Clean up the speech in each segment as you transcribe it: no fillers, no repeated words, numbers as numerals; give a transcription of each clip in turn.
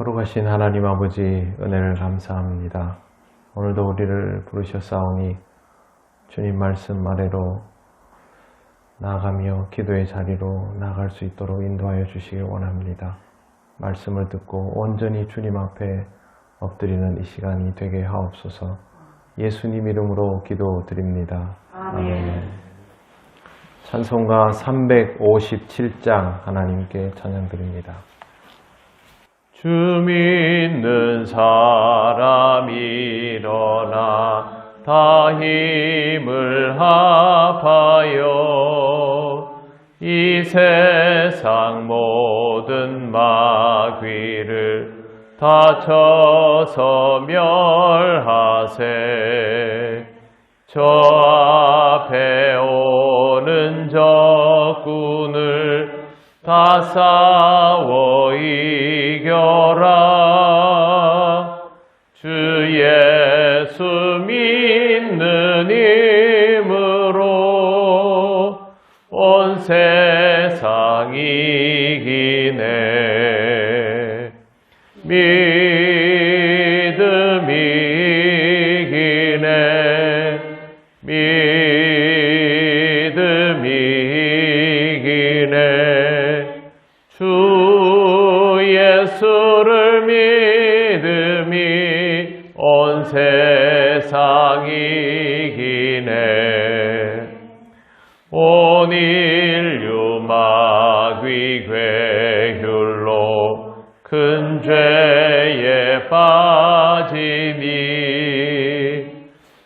거룩하신 하나님 아버지 은혜를 감사합니다. 오늘도 우리를 부르셨사오니 주님 말씀 아래로 나아가며 기도의 자리로 나아갈 수 있도록 인도하여 주시길 원합니다. 말씀을 듣고 온전히 주님 앞에 엎드리는 이 시간이 되게 하옵소서. 예수님 이름으로 기도드립니다. 아멘. 찬송가 357장 하나님께 찬양드립니다. 주 믿는 사람 일어나 다 힘을 합하여 이 세상 모든 마귀를 다 쳐서 멸하세. 저 앞에 오는 적군을 다 싸워 이겨라. 주 예수 믿는 힘으로 온 세상 이기네. 믿음이 이기네. 믿음이 이기네. 주 예수를 믿음이 온 세상 이기네. 온 인류 마귀 괴휼로 큰 죄에 빠지니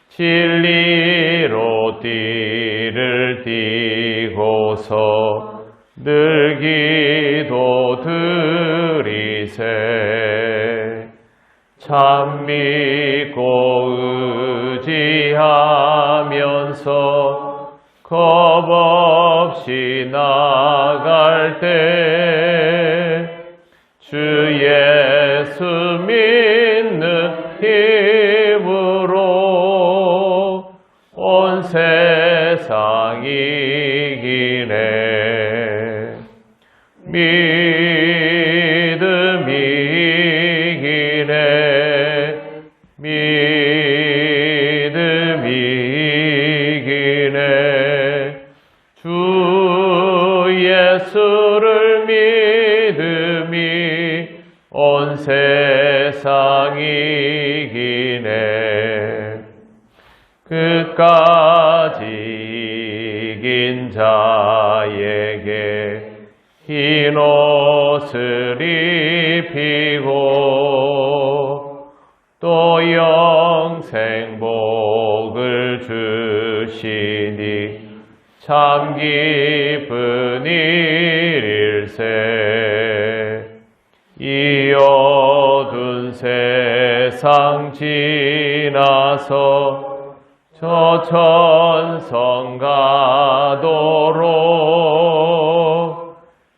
진리로 띠를 띠고서 늘 기도 드리세. 참 믿고 의지하면서 겁없이 나갈 때 주 예수 믿는 힘으로 온 세상 이기네. 믿음이 이기네. 믿음이 이기네. 주 예수를 믿음이 온 세상 이기네. 끝까지 이긴 자에게 흰 옷을 입히고 또 영생 복을 주시니 참 기쁜 일일세. 이 어두운 세상 지나서 저 천성 가도록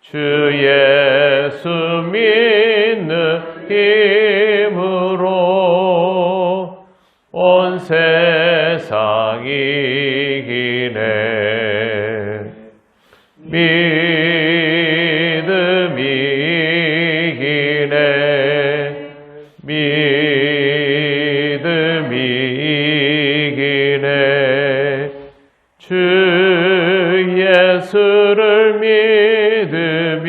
주 예수 믿는 힘으로 온 세상 이기네. 믿음이 이기네. 믿음이 이기네. 주 예수를 믿음이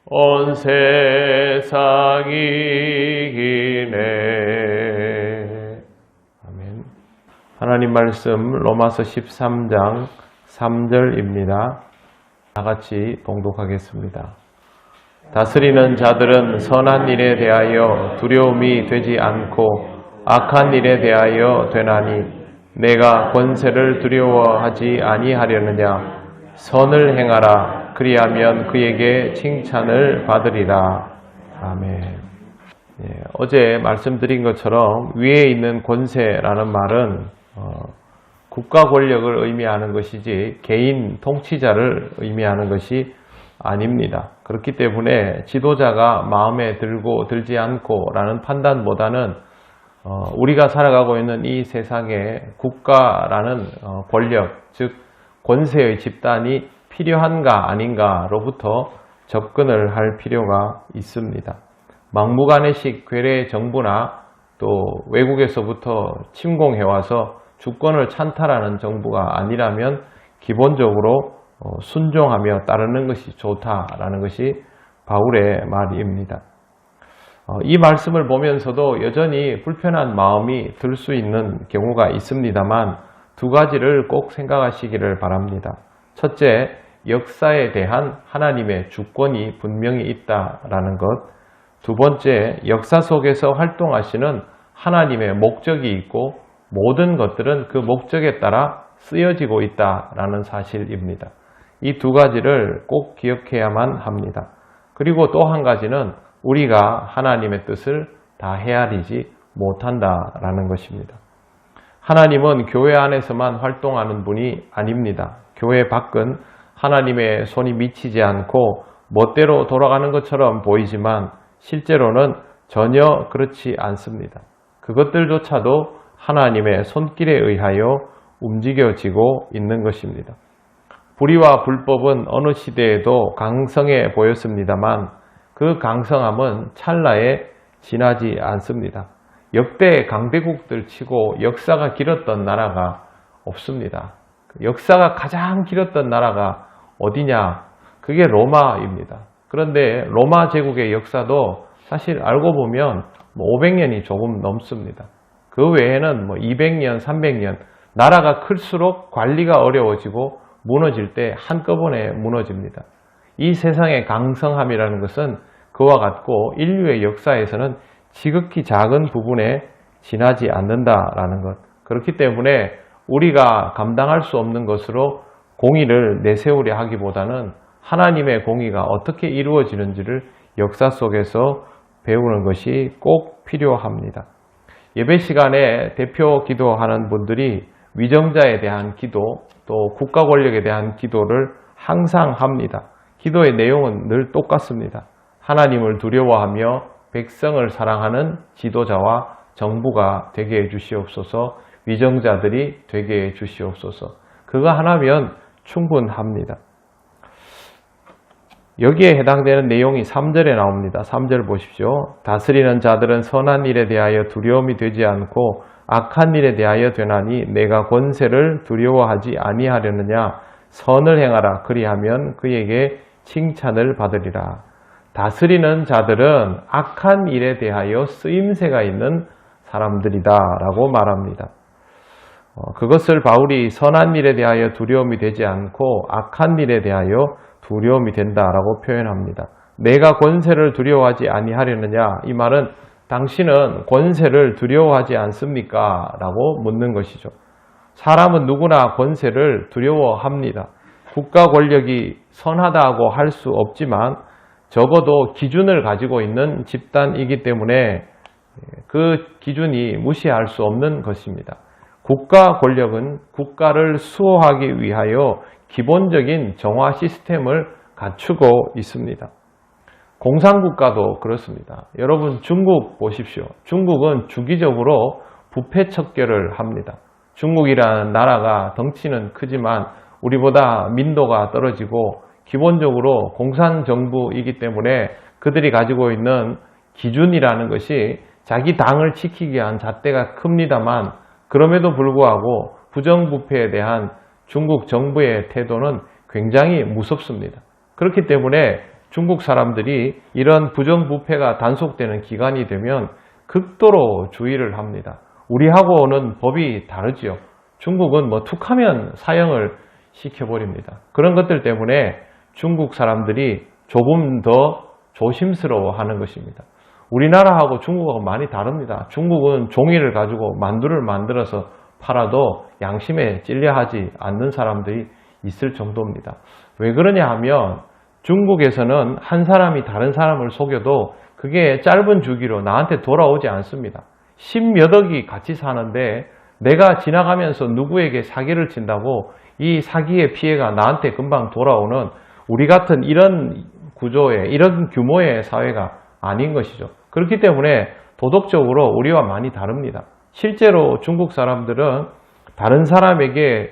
온 세상 이기네. 아멘. 하나님 말씀 로마서 13장 3절입니다. 다 같이 봉독하겠습니다. 다스리는 자들은 선한 일에 대하여 두려움이 되지 않고 악한 일에 대하여 되나니 내가 권세를 두려워하지 아니하려느냐. 선을 행하라. 그리하면 그에게 칭찬을 받으리라. 아멘. 어제 말씀드린 것처럼 위에 있는 권세라는 말은 국가 권력을 의미하는 것이지 개인 통치자를 의미하는 것이 아닙니다. 그렇기 때문에 지도자가 마음에 들고 들지 않고 라는 판단보다는 우리가 살아가고 있는 이 세상에 국가라는 권력, 즉 권세의 집단이 필요한가 아닌가로부터 접근을 할 필요가 있습니다. 막무가내식 괴뢰 정부나 또 외국에서부터 침공해와서 주권을 찬탈하는 정부가 아니라면 기본적으로 순종하며 따르는 것이 좋다라는 것이 바울의 말입니다. 이 말씀을 보면서도 여전히 불편한 마음이 들 수 있는 경우가 있습니다만 두 가지를 꼭 생각하시기를 바랍니다. 첫째, 역사에 대한 하나님의 주권이 분명히 있다라는 것. 두 번째, 역사 속에서 활동하시는 하나님의 목적이 있고 모든 것들은 그 목적에 따라 쓰여지고 있다라는 사실입니다. 이 두 가지를 꼭 기억해야만 합니다. 그리고 또 한 가지는 우리가 하나님의 뜻을 다 헤아리지 못한다라는 것입니다. 하나님은 교회 안에서만 활동하는 분이 아닙니다. 교회 밖은 하나님의 손이 미치지 않고 멋대로 돌아가는 것처럼 보이지만 실제로는 전혀 그렇지 않습니다. 그것들조차도 하나님의 손길에 의하여 움직여지고 있는 것입니다. 불의와 불법은 어느 시대에도 강성해 보였습니다만 그 강성함은 찰나에 지나지 않습니다. 역대 강대국들 치고 역사가 길었던 나라가 없습니다. 역사가 가장 길었던 나라가 어디냐? 그게 로마입니다. 그런데 로마 제국의 역사도 사실 알고 보면 500년이 조금 넘습니다. 그 외에는 200년, 300년, 나라가 클수록 관리가 어려워지고 무너질 때 한꺼번에 무너집니다. 이 세상의 강성함이라는 것은 그와 같고 인류의 역사에서는 지극히 작은 부분에 지나지 않는다라는 것. 그렇기 때문에 우리가 감당할 수 없는 것으로 공의를 내세우려 하기보다는 하나님의 공의가 어떻게 이루어지는지를 역사 속에서 배우는 것이 꼭 필요합니다. 예배 시간에 대표 기도하는 분들이 위정자에 대한 기도, 또 국가 권력에 대한 기도를 항상 합니다. 기도의 내용은 늘 똑같습니다. 하나님을 두려워하며 백성을 사랑하는 지도자와 정부가 되게 해주시옵소서, 위정자들이 되게 해주시옵소서. 그거 하나면 충분합니다. 여기에 해당되는 내용이 3절에 나옵니다. 3절 보십시오. 다스리는 자들은 선한 일에 대하여 두려움이 되지 않고 악한 일에 대하여 되나니 내가 권세를 두려워하지 아니하려느냐. 선을 행하라. 그리하면 그에게 칭찬을 받으리라. 다스리는 자들은 악한 일에 대하여 쓰임새가 있는 사람들이다 라고 말합니다. 그것을 바울이 선한 일에 대하여 두려움이 되지 않고 악한 일에 대하여 두려움이 된다라고 표현합니다. 내가 권세를 두려워하지 아니하려느냐? 이 말은 당신은 권세를 두려워하지 않습니까? 라고 묻는 것이죠. 사람은 누구나 권세를 두려워합니다. 국가 권력이 선하다고 할 수 없지만 적어도 기준을 가지고 있는 집단이기 때문에 그 기준이 무시할 수 없는 것입니다. 국가 권력은 국가를 수호하기 위하여 기본적인 정화 시스템을 갖추고 있습니다. 공산국가도 그렇습니다. 여러분 중국 보십시오. 중국은 주기적으로 부패 척결을 합니다. 중국이라는 나라가 덩치는 크지만 우리보다 민도가 떨어지고 기본적으로 공산정부이기 때문에 그들이 가지고 있는 기준이라는 것이 자기 당을 지키기 위한 잣대가 큽니다만 그럼에도 불구하고 부정부패에 대한 중국 정부의 태도는 굉장히 무섭습니다. 그렇기 때문에 중국 사람들이 이런 부정부패가 단속되는 기간이 되면 극도로 주의를 합니다. 우리하고는 법이 다르지요. 중국은 툭하면 사형을 시켜버립니다. 그런 것들 때문에 중국 사람들이 조금 더 조심스러워하는 것입니다. 우리나라하고 중국하고 많이 다릅니다. 중국은 종이를 가지고 만두를 만들어서 팔아도 양심에 찔려하지 않는 사람들이 있을 정도입니다. 왜 그러냐 하면 중국에서는 한 사람이 다른 사람을 속여도 그게 짧은 주기로 나한테 돌아오지 않습니다. 10몇억이 같이 사는데 내가 지나가면서 누구에게 사기를 친다고 이 사기의 피해가 나한테 금방 돌아오는 우리 같은 이런 구조의 이런 규모의 사회가 아닌 것이죠. 그렇기 때문에 도덕적으로 우리와 많이 다릅니다. 실제로 중국 사람들은 다른 사람에게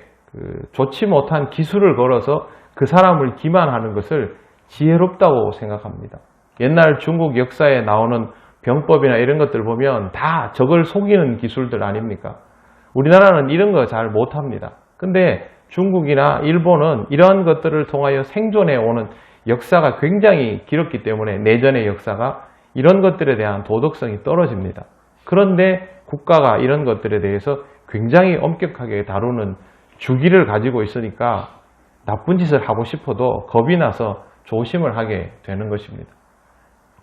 좋지 못한 기술을 걸어서 그 사람을 기만하는 것을 지혜롭다고 생각합니다. 옛날 중국 역사에 나오는 병법이나 이런 것들 보면 다 적을 속이는 기술들 아닙니까? 우리나라는 이런 거 잘 못합니다. 근데 중국이나 일본은 이러한 것들을 통하여 생존해 오는 역사가 굉장히 길었기 때문에 내전의 역사가 이런 것들에 대한 도덕성이 떨어집니다. 그런데 국가가 이런 것들에 대해서 굉장히 엄격하게 다루는 주기를 가지고 있으니까 나쁜 짓을 하고 싶어도 겁이 나서 조심을 하게 되는 것입니다.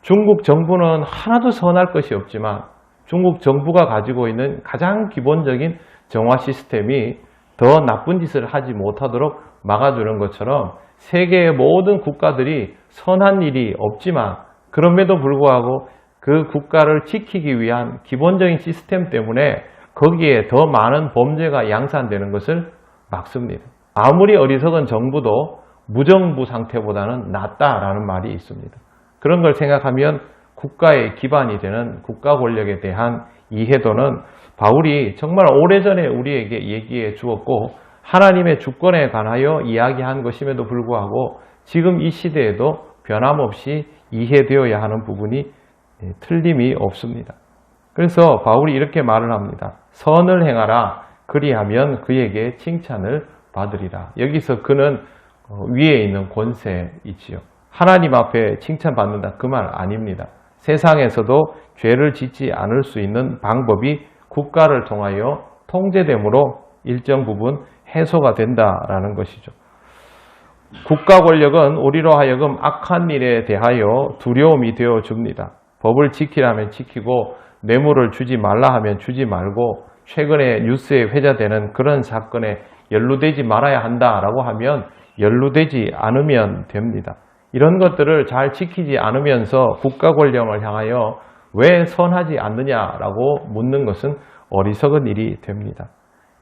중국 정부는 하나도 선할 것이 없지만 중국 정부가 가지고 있는 가장 기본적인 정화 시스템이 더 나쁜 짓을 하지 못하도록 막아주는 것처럼 세계의 모든 국가들이 선한 일이 없지만 그럼에도 불구하고 그 국가를 지키기 위한 기본적인 시스템 때문에 거기에 더 많은 범죄가 양산되는 것을 막습니다. 아무리 어리석은 정부도 무정부 상태보다는 낫다라는 말이 있습니다. 그런 걸 생각하면 국가의 기반이 되는 국가 권력에 대한 이해도는 바울이 정말 오래전에 우리에게 얘기해 주었고 하나님의 주권에 관하여 이야기한 것임에도 불구하고 지금 이 시대에도 변함없이 이해되어야 하는 부분이 틀림이 없습니다. 그래서 바울이 이렇게 말을 합니다. 선을 행하라. 그리하면 그에게 칭찬을 받으리라. 여기서 그는 위에 있는 권세이지요. 하나님 앞에 칭찬받는다 그 말 아닙니다. 세상에서도 죄를 짓지 않을 수 있는 방법이 국가를 통하여 통제됨으로 일정 부분 해소가 된다라는 것이죠. 국가 권력은 우리로 하여금 악한 일에 대하여 두려움이 되어 줍니다. 법을 지키라면 지키고 뇌물을 주지 말라 하면 주지 말고 최근에 뉴스에 회자되는 그런 사건에 연루되지 말아야 한다라고 하면 연루되지 않으면 됩니다. 이런 것들을 잘 지키지 않으면서 국가 권력을 향하여 왜 선하지 않느냐라고 묻는 것은 어리석은 일이 됩니다.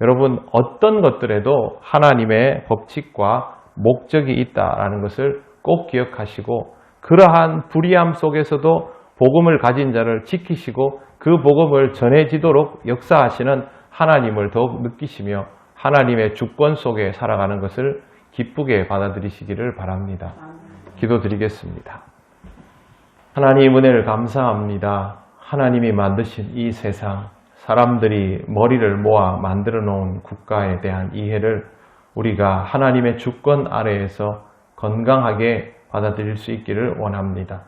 여러분 어떤 것들에도 하나님의 법칙과 목적이 있다라는 것을 꼭 기억하시고 그러한 불의함 속에서도 복음을 가진 자를 지키시고 그 복음을 전해지도록 역사하시는 하나님을 더욱 느끼시며 하나님의 주권 속에 살아가는 것을 기쁘게 받아들이시기를 바랍니다. 기도드리겠습니다. 하나님 은혜를 감사합니다. 하나님이 만드신 이 세상, 사람들이 머리를 모아 만들어 놓은 국가에 대한 이해를 우리가 하나님의 주권 아래에서 건강하게 받아들일 수 있기를 원합니다.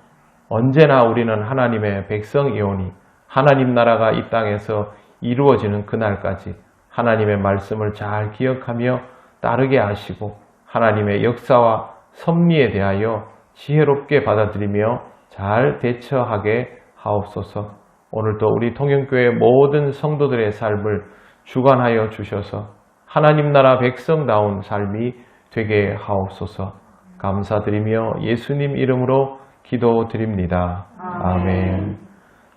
언제나 우리는 하나님의 백성이오니 하나님 나라가 이 땅에서 이루어지는 그날까지 하나님의 말씀을 잘 기억하며 따르게 하시고 하나님의 역사와 섭리에 대하여 지혜롭게 받아들이며 잘 대처하게 하옵소서. 오늘도 우리 통영교회 모든 성도들의 삶을 주관하여 주셔서 하나님 나라 백성다운 삶이 되게 하옵소서. 감사드리며 예수님 이름으로 기도드립니다. 아멘.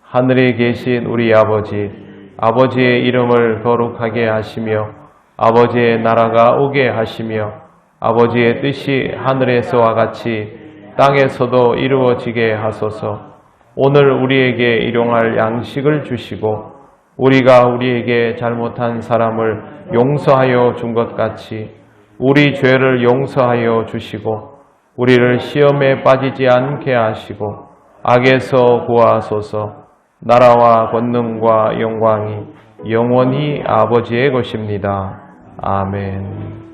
하늘에 계신 우리 아버지의 이름을 거룩하게 하시며 아버지의 나라가 오게 하시며 아버지의 뜻이 하늘에서와 같이 땅에서도 이루어지게 하소서. 오늘 우리에게 일용할 양식을 주시고 우리가 우리에게 잘못한 사람을 용서하여 준 것 같이 우리 죄를 용서하여 주시고 우리를 시험에 빠지지 않게 하시고 악에서 구하소서. 나라와 권능과 영광이 영원히 아버지의 것입니다. 아멘.